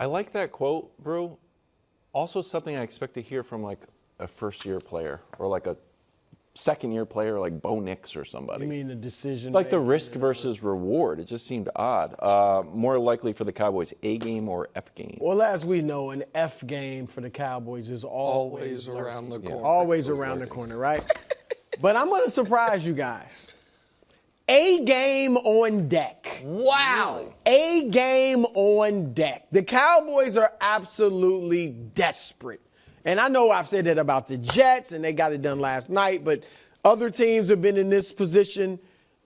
I like that quote, Brew. Also something I expect to hear from like a first-year player or like a second-year player like Bo Nix or somebody. You mean the decision? Like the risk versus reward. It just seemed odd. More likely for the Cowboys, A game or F game? Well, as we know, an F game for the Cowboys is always around the corner. Always around the corner, right? But I'm going to surprise you guys. A game on deck. Wow. A game on deck. The Cowboys are absolutely desperate. And I know I've said that about the Jets, and they got it done last night, but other teams have been in this position.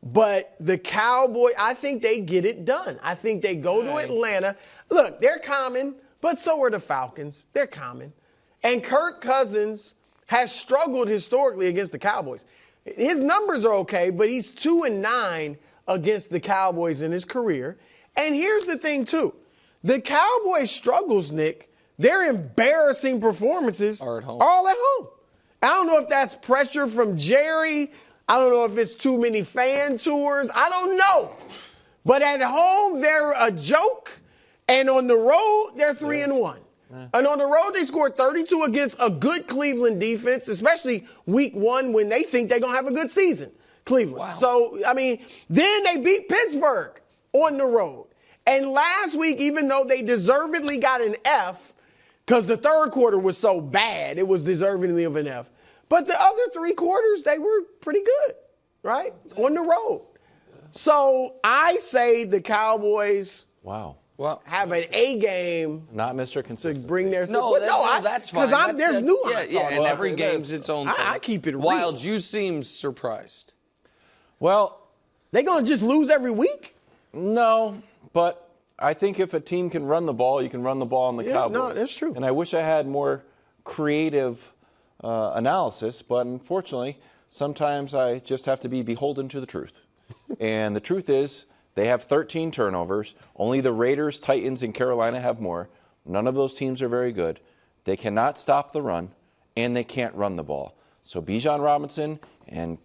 But the Cowboys, I think they get it done. I think they go to Atlanta. Look, they're common, but so are the Falcons. They're common. And Kirk Cousins has struggled historically against the Cowboys. His numbers are okay, but he's 2-9 against the Cowboys in his career. And here's the thing, too. The Cowboys' struggles, Nick, their embarrassing performances are at home. All at home. I don't know if that's pressure from Jerry. I don't know if it's too many fan tours. I don't know. But at home, they're a joke. And on the road, they're 3-1. And on the road, they scored 32 against a good Cleveland defense, especially week 1 when they think they're going to have a good season, Cleveland. Wow. So, I mean, then they beat Pittsburgh on the road. And last week, even though they deservedly got an F, because the third quarter was so bad, it was deservedly of an F. But the other 3 quarters, they were pretty good, right? On the road. So I say the Cowboys have an A game. Not Mr. Consistent. To bring their No, that's fine. Because there's nuance. Yeah, and every game's its own thing. I keep it real. Wildes, you seem surprised. Well, they going to just lose every week? No, but I think if a team can run the ball, you can run the ball on the Cowboys. No, that's true. And I wish I had more creative analysis, but unfortunately, sometimes I just have to be beholden to the truth. And the truth is, they have 13 turnovers. Only the Raiders, Titans, and Carolina have more. None of those teams are very good. They cannot stop the run, and they can't run the ball. So Bijan Robinson and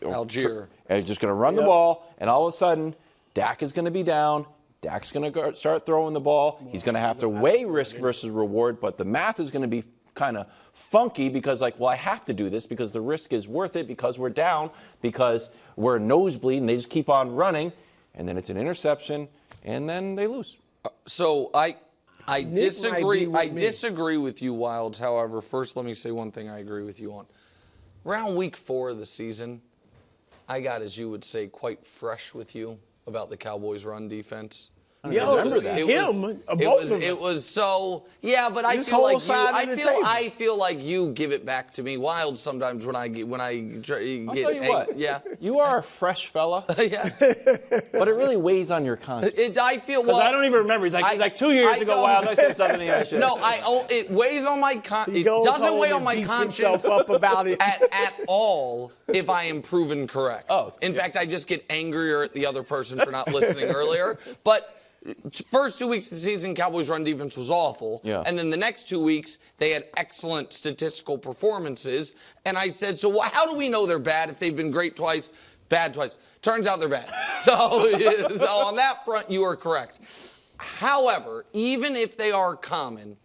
Algier are just going to run the ball, and all of a sudden, Dak is going to be down. Dak's going to start throwing the ball. He's going to have to weigh risk versus reward, but the math is going to be kind of funky because, like, well, I have to do this because the risk is worth it because we're down, because we're nosebleed, and they just keep on running, and then it's an interception, and then they lose. So I disagree. I disagree with you, Wildes. However, first let me say one thing I agree with you on. Around week 4 of the season, I got, as you would say, quite fresh with you about the Cowboys' run defense. Yeah, it was so, yeah, but I feel like you give it back to me wild sometimes when I get I'll tell you what. Yeah, you are a fresh fella. Yeah, but it really weighs on your conscience. I feel because I don't even remember. He's like 2 years ago. Wild, I said something. No, it weighs on my conscience. It doesn't weigh on my conscience up about it at all if I am proven correct. Oh, in fact, I just get angrier at the other person for not listening earlier. But first 2 weeks of the season, Cowboys' run defense was awful. Yeah. And then the next 2 weeks, they had excellent statistical performances. And I said, so how do we know they're bad if they've been great twice, bad twice? Turns out they're bad. So on that front, you are correct. However, even if they are common,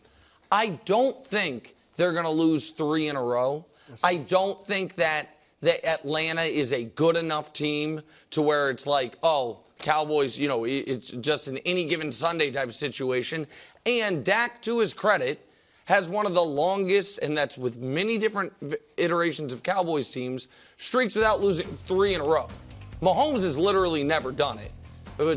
I don't think they're going to lose 3 in a row. I don't think that Atlanta is a good enough team to where it's like, oh, Cowboys, it's just an any given Sunday type of situation. And Dak, to his credit, has one of the longest, and that's with many different iterations of Cowboys teams, streaks without losing 3 in a row. Mahomes has literally never done it.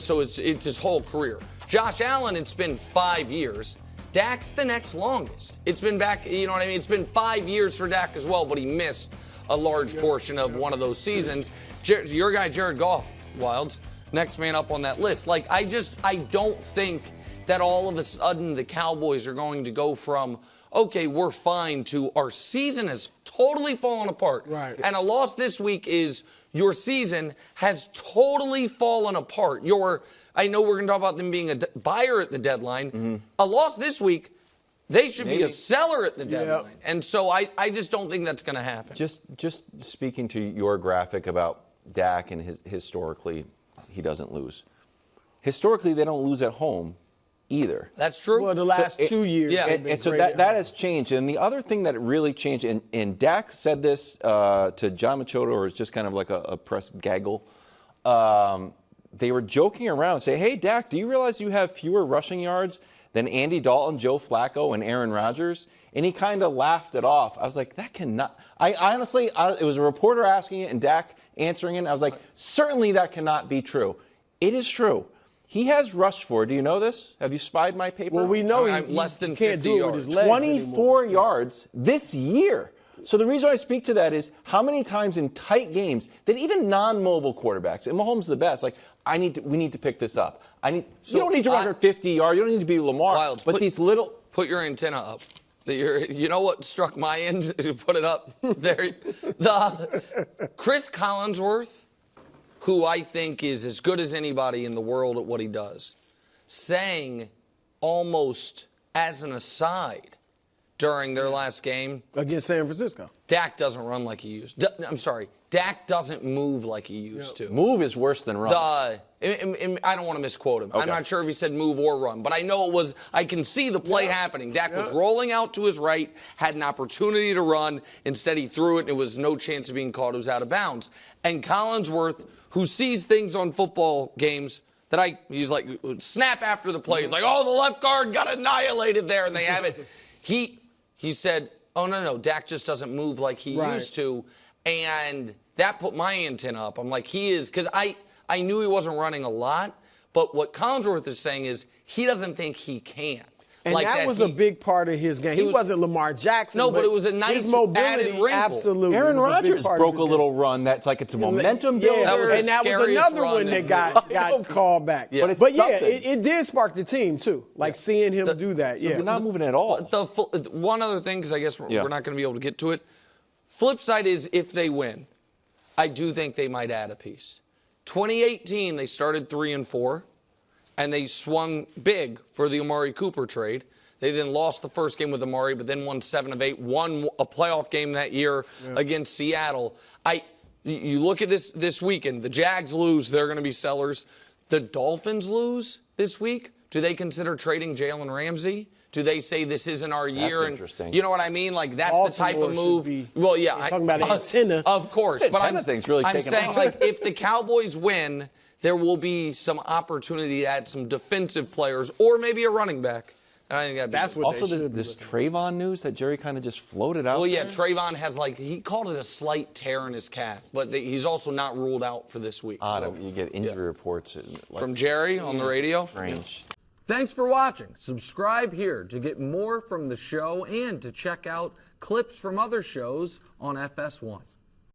So it's his whole career. Josh Allen, it's been 5 years. Dak's the next longest. It's been back, you know what I mean? It's been 5 years for Dak as well, but he missed a large portion of one of those seasons. Your guy, Jared Goff, Wildes, next man up on that list. Like, I don't think that all of a sudden the Cowboys are going to go from, okay, we're fine, to our season has totally fallen apart. Right. And a loss this week is your season has totally fallen apart. I know we're going to talk about them being a buyer at the deadline. Mm-hmm. A loss this week, they should be a seller at the deadline. Yep. And so I just don't think that's going to happen. Just speaking to your graphic about Dak and historically, he doesn't lose. Historically, they don't lose at home, either. That's true. Well, the last 2 years. yeah. they've been And so great at that home. has changed. And the other thing that really changed, and Dak said this to John Machota, or it's just kind of like a press gaggle. They were joking around and say, hey, Dak, do you realize you have fewer rushing yards than Andy Dalton, Joe Flacco, and Aaron Rodgers? And he kind of laughed it off. I was like, that cannot. I honestly, it was a reporter asking it and Dak answering it. And I was like, certainly that cannot be true. It is true. He has rushed for, do you know this? Have you spied my paper? Well, we know I'm he less than can't 50 do it with his yards. legs 24 anymore. yards this year. So the reason I speak to that is how many times in tight games that even non-mobile quarterbacks, and Mahomes is the best, like, we need to pick this up. You don't need to run for 50 yards. You don't need to be Lamar. Wildes, but these little. Put your antenna up. You know what struck my end? Put it up there. The Chris Collinsworth, who I think is as good as anybody in the world at what he does, saying almost as an aside during their last game, Against San Francisco. Dak doesn't run like he used. I'm sorry, Dak doesn't move like he used to. Move is worse than run. I don't want to misquote him. Okay. I'm not sure if he said move or run, but I know it was. I can see the play happening. Dak was rolling out to his right, had an opportunity to run. Instead, he threw it, and it was no chance of being caught. It was out of bounds. And Collinsworth, who sees things on football games that he's like, snap after the play. He's like, oh, the left guard got annihilated there, and they have it. He said, oh, no, Dak just doesn't move like he used to. And that put my antenna up. I'm like, he is, because I knew he wasn't running a lot, but what Collinsworth is saying is he doesn't think he can. And like that was a big part of his game. He wasn't Lamar Jackson. No, but it was a nice his mobility, added wrinkle. absolutely. Aaron was a big Rodgers part of broke his a game. little run that's like it's a momentum builder. Yeah, That was the and that was scariest another run one that in got called back. Yeah. But But yeah, something. it did spark the team too. Like seeing him do that. Yeah. You're not moving at all. One other thing, because I guess we're not going to be able to get to it. Flip side is if they win, I do think they might add a piece. 2018, they started 3-4, and they swung big for the Amari Cooper trade. They then lost the first game with Amari, but then won 7 of 8, won a playoff game that year against Seattle. You look at this weekend, the Jags lose, they're going to be sellers. The Dolphins lose this week. Do they consider trading Jalen Ramsey? Do they say this isn't our year? That's and interesting. You know what I mean? Like that's the type of Baltimore should move. be- Well, yeah, You're talking about an antenna. Of course, This but antenna thing's really I'm taken saying off. like if the Cowboys win, there will be some opportunity to add some defensive players or maybe a running back. And I think That's what Also, they should this be. Trayvon news that Jerry kind of just floated out. Well, yeah, there. Trayvon has he called it a slight tear in his calf, but he's also not ruled out for this week. So. You get injury reports From Jerry on the radio. Strange. Thanks for watching. Subscribe here to get more from the show and to check out clips from other shows on FS1.